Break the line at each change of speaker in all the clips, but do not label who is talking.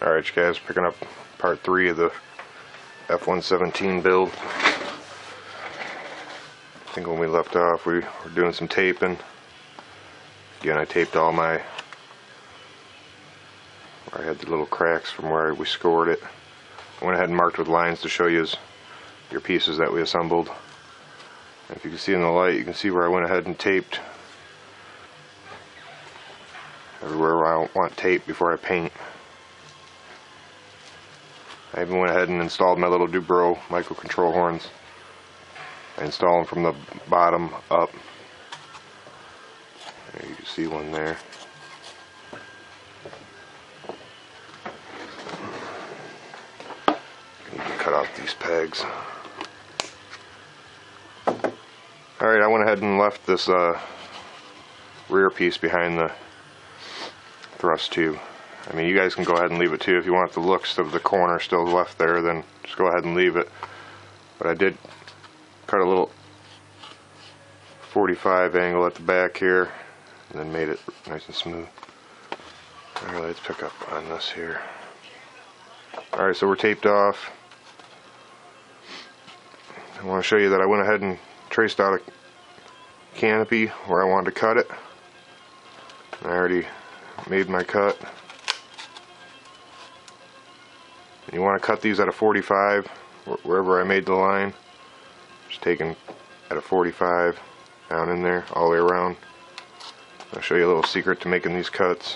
Alright, you guys, picking up part 3 of the F1-17 build. I think when we left off we were doing some taping. Again, I taped all my, where I had the little cracks from where we scored it. I went ahead and marked with lines to show you your pieces that we assembled. And if you can see in the light, you can see where I went ahead and taped everywhere where I want tape before I paint. I even went ahead and installed my little 3.Micro control horns. I install them from the bottom up. There you can see one there. I need to cut off these pegs. Alright, I went ahead and left this rear piece behind the thrust tube. I mean, you guys can go ahead and leave it too. If you want the looks of the corner still left there, then just go ahead and leave it. But I did cut a little 45 angle at the back here, and then made it nice and smooth. Alright, let's pick up on this here. Alright, so we're taped off. I want to show you that I went ahead and traced out a canopy where I wanted to cut it. I already made my cut. You want to cut these at a 45 wherever I made the line. Just taking at a 45 down in there all the way around. I'll show you a little secret to making these cuts.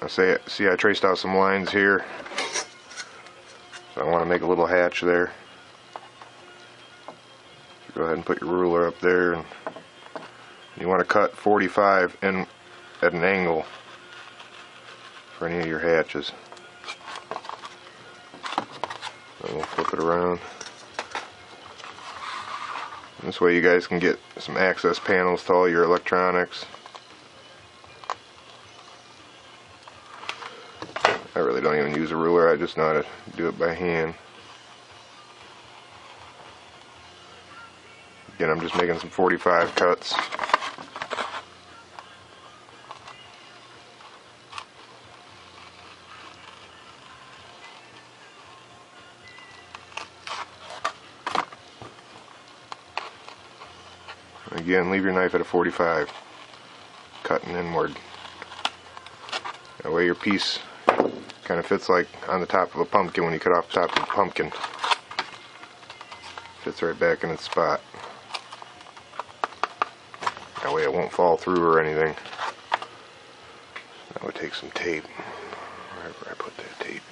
See, I traced out some lines here, so I want to make a little hatch there. So go ahead and put your ruler up there, and you want to cut 45 in at an angle for any of your hatches. And we'll flip it around. And this way you guys can get some access panels to all your electronics. I really don't even use a ruler, I just know how to do it by hand. Again, I'm just making some 45 cuts. Again, leave your knife at a 45, cutting inward. That way your piece kind of fits like on the top of a pumpkin when you cut off the top of a pumpkin. Fits right back in its spot. That way it won't fall through or anything. Now we take some tape. Wherever I put that tape.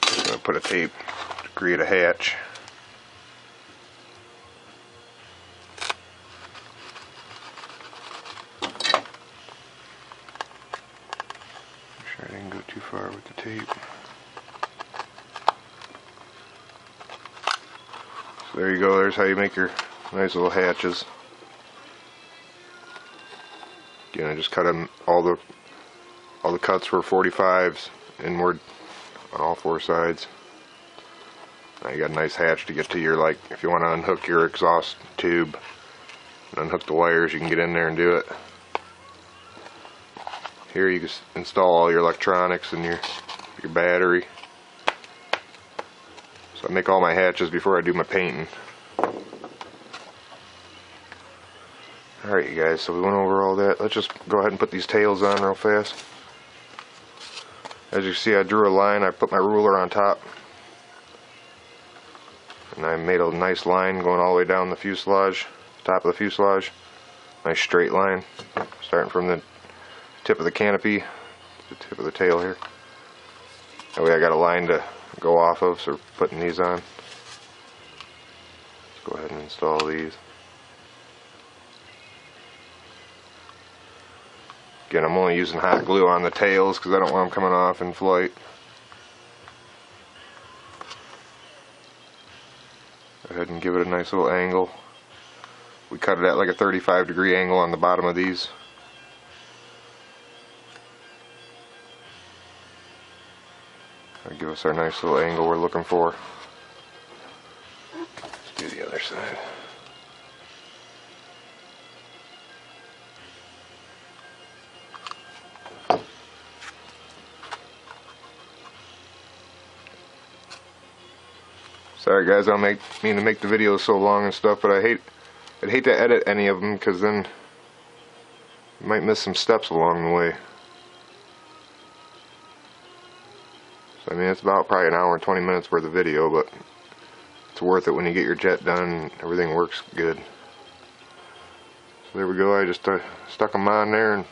I'm going to put a tape to create a hatch. I didn't go too far with the tape. So there you go, there's how you make your nice little hatches. Again, I just cut them, all the cuts were 45s inward on all four sides. Now you got a nice hatch to get to your, like, if you want to unhook your exhaust tube and unhook the wires, you can get in there and do it. Here you can install all your electronics and your battery. So I make all my hatches before I do my painting. Alright you guys, so we went over all that. Let's just go ahead and put these tails on real fast. As you see, I drew a line, I put my ruler on top, and I made a nice line going all the way down the fuselage, top of the fuselage. Nice straight line, starting from the tip of the canopy, the tip of the tail here. That way I got a line to go off of, so we're putting these on. Let's go ahead and install these. Again, I'm only using hot glue on the tails because I don't want them coming off in flight. Go ahead and give it a nice little angle. We cut it at like a 35-degree angle on the bottom of these. That'll give us our nice little angle we're looking for. Let's do the other side. Sorry guys, I don't mean to make the videos so long and stuff, but I'd hate to edit any of them, because then you might miss some steps along the way. So I mean, it's about probably an hour and 20 minutes worth of video, but it's worth it when you get your jet done and everything works good. So there we go, I just stuck them on there, and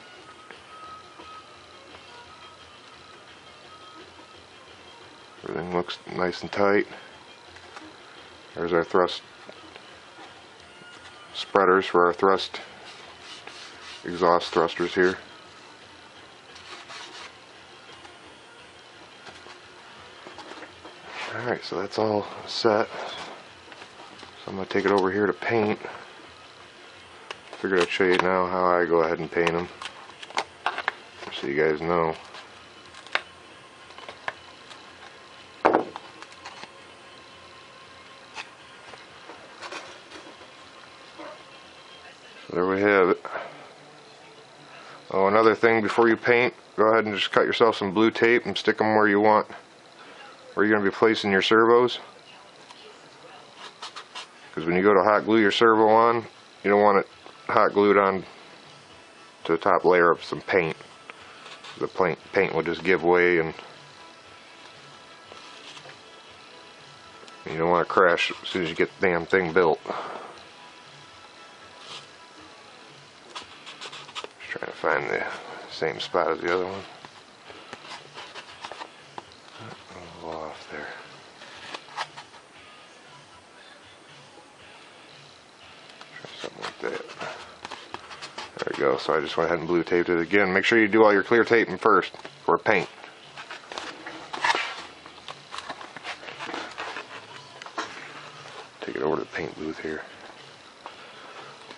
everything looks nice and tight. There's our thrust spreaders for our thrust exhaust thrusters here. Alright, so that's all set. So I'm going to take it over here to paint. Figured I'd show you now how I go ahead and paint them, so you guys know. So there we have it. Oh, another thing before you paint, go ahead and just cut yourself some blue tape and stick them where you want, where you're going to be placing your servos. Because when you go to hot glue your servo on, you don't want it hot glued on to the top layer of some paint. The paint will just give way, and you don't want to crash as soon as you get the damn thing built. Just trying to find the same spot as the other one. A little off there. Try something like that. There we go. So I just went ahead and blue taped it again. Make sure you do all your clear taping first for paint. Take it over to the paint booth here.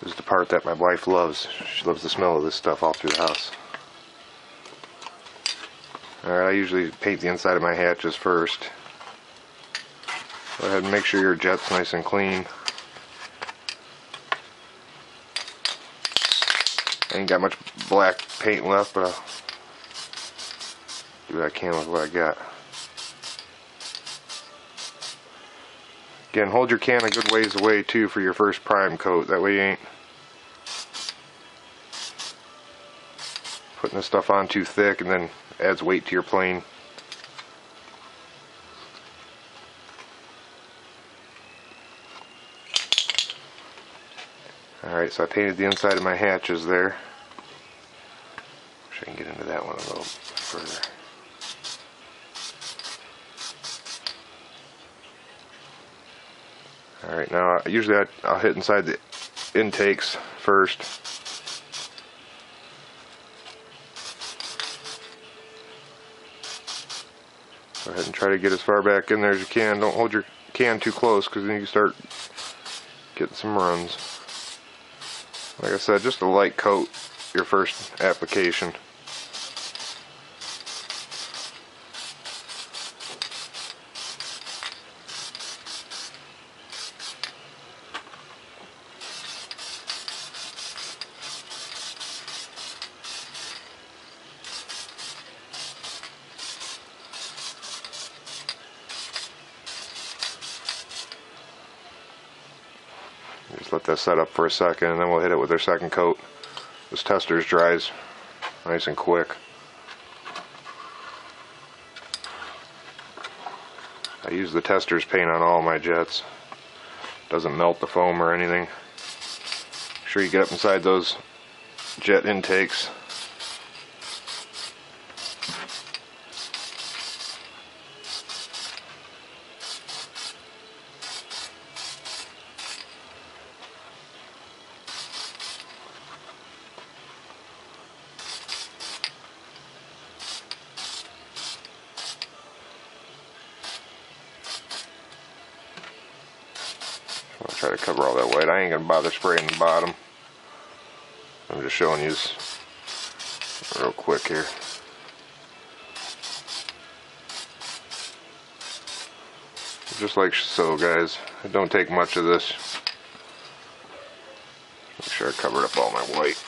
This is the part that my wife loves. She loves the smell of this stuff all through the house. Alright, I usually paint the inside of my hatches first. Go ahead and make sure your jet's nice and clean. I ain't got much black paint left, but I'll do what I can with what I got. Again, hold your can a good ways away too for your first prime coat. That way you ain't putting this stuff on too thick and then adds weight to your plane. Alright, so I painted the inside of my hatches there. Wish I can get into that one a little further. Alright, now usually I'll hit inside the intakes first. Go ahead and try to get as far back in there as you can. Don't hold your can too close, because then you start getting some runs. Like I said, just a light coat your first application. Just let that set up for a second, and then we'll hit it with our second coat. This testers dries nice and quick. I use the testers paint on all my jets. Doesn't melt the foam or anything. Make sure you get up inside those jet intakes. I'll try to cover all that white. I ain't gonna bother spraying the bottom. I'm just showing you real quick here. Just like so, guys. It don't take much of this. Make sure I covered up all my white.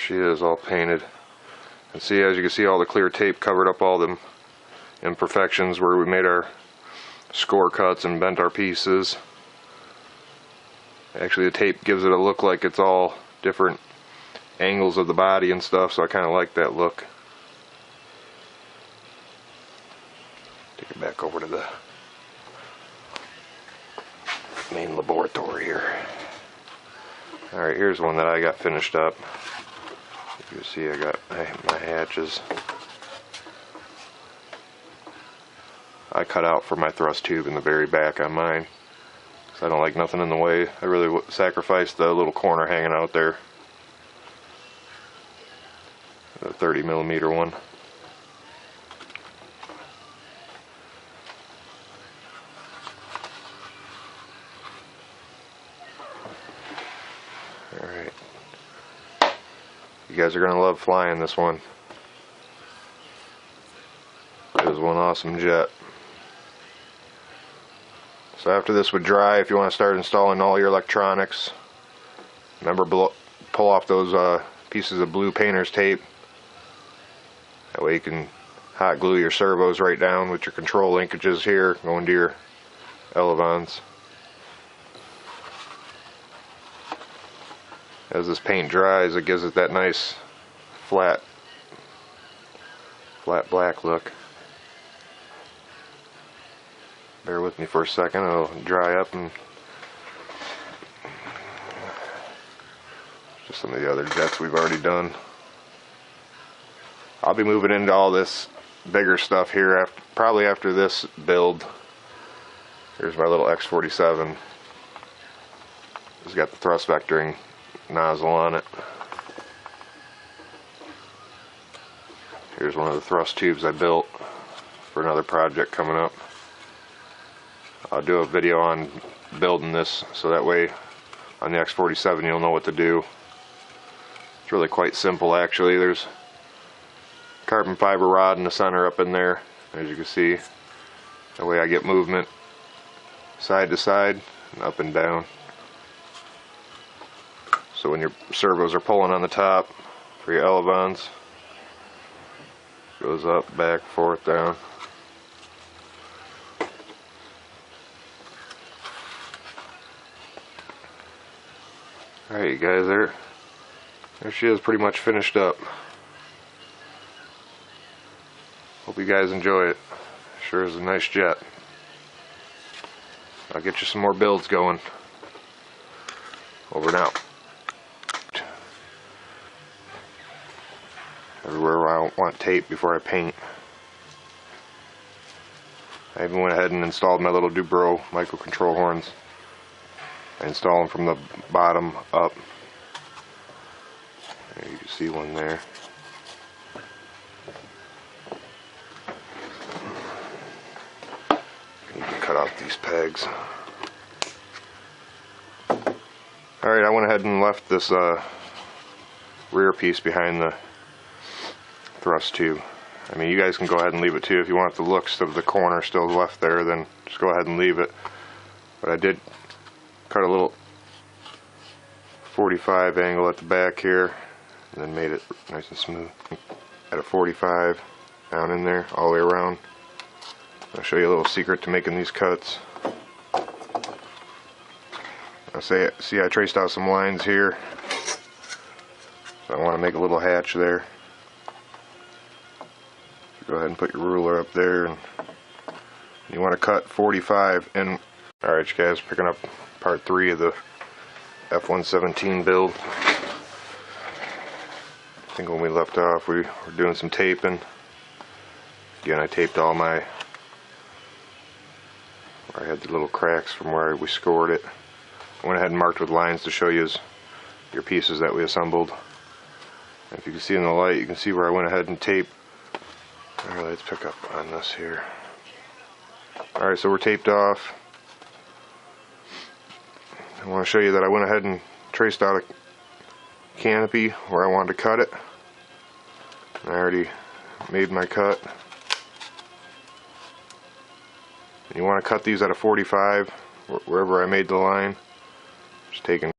she is, all painted. And see, as you can see, all the clear tape covered up all the imperfections where we made our score cuts and bent our pieces. Actually, the tape gives it a look like it's all different angles of the body and stuff, so I kind of like that look. Take it back over to the main laboratory here. Alright, here's one that I got finished up. You can see I got my hatches. I cut out for my thrust tube in the very back on mine, because I don't like nothing in the way. I really sacrificed the little corner hanging out there. The 30mm one. Alright. You guys are going to love flying this one. It was one awesome jet. So after this would dry, if you want to start installing all your electronics, remember pull off those pieces of blue painter's tape. That way you can hot glue your servos right down with your control linkages here going to your elavons. As this paint dries, it gives it that nice flat black look. Bear with me for a second, it'll dry up, and just some of the other jets we've already done. I'll be moving into all this bigger stuff here probably after this build. Here's my little X47. It's got the thrust vectoring nozzle on it. Here's one of the thrust tubes I built for another project coming up. I'll do a video on building this, so that way on the X47 you'll know what to do. It's really quite simple actually. There's carbon fiber rod in the center up in there, as you can see. That way I get movement side to side and up and down. So when your servos are pulling on the top for your elavons, goes up, back, forth, down. Alright, you guys, there she is, pretty much finished up. Hope you guys enjoy it. Sure is a nice jet. I'll get you some more builds going. Over and out. Everywhere I want tape before I paint. I even went ahead and installed my little Dubro microcontrol horns. I install them from the bottom up. There you can see one there. You can cut out these pegs. Alright, I went ahead and left this rear piece behind the thrust tube. I mean, you guys can go ahead and leave it too. If you want the looks of the corner still left there, then just go ahead and leave it. But I did cut a little 45 angle at the back here, and then made it nice and smooth at a 45 down in there all the way around. I'll show you a little secret to making these cuts. See, I traced out some lines here, so I want to make a little hatch there. So go ahead and put your ruler up there, and you want to cut 45 in. Alright, you guys, picking up part 3 of the F1-17 build. I think when we left off, we were doing some taping. Again, I taped all my, where I had the little cracks from where we scored it. I went ahead and marked with lines to show you your pieces that we assembled. And if you can see in the light, you can see where I went ahead and taped. Alright, let's pick up on this here. Alright, so we're taped off. I want to show you that I went ahead and traced out a canopy where I wanted to cut it. I already made my cut. And you want to cut these at a 45 wherever I made the line. Just taking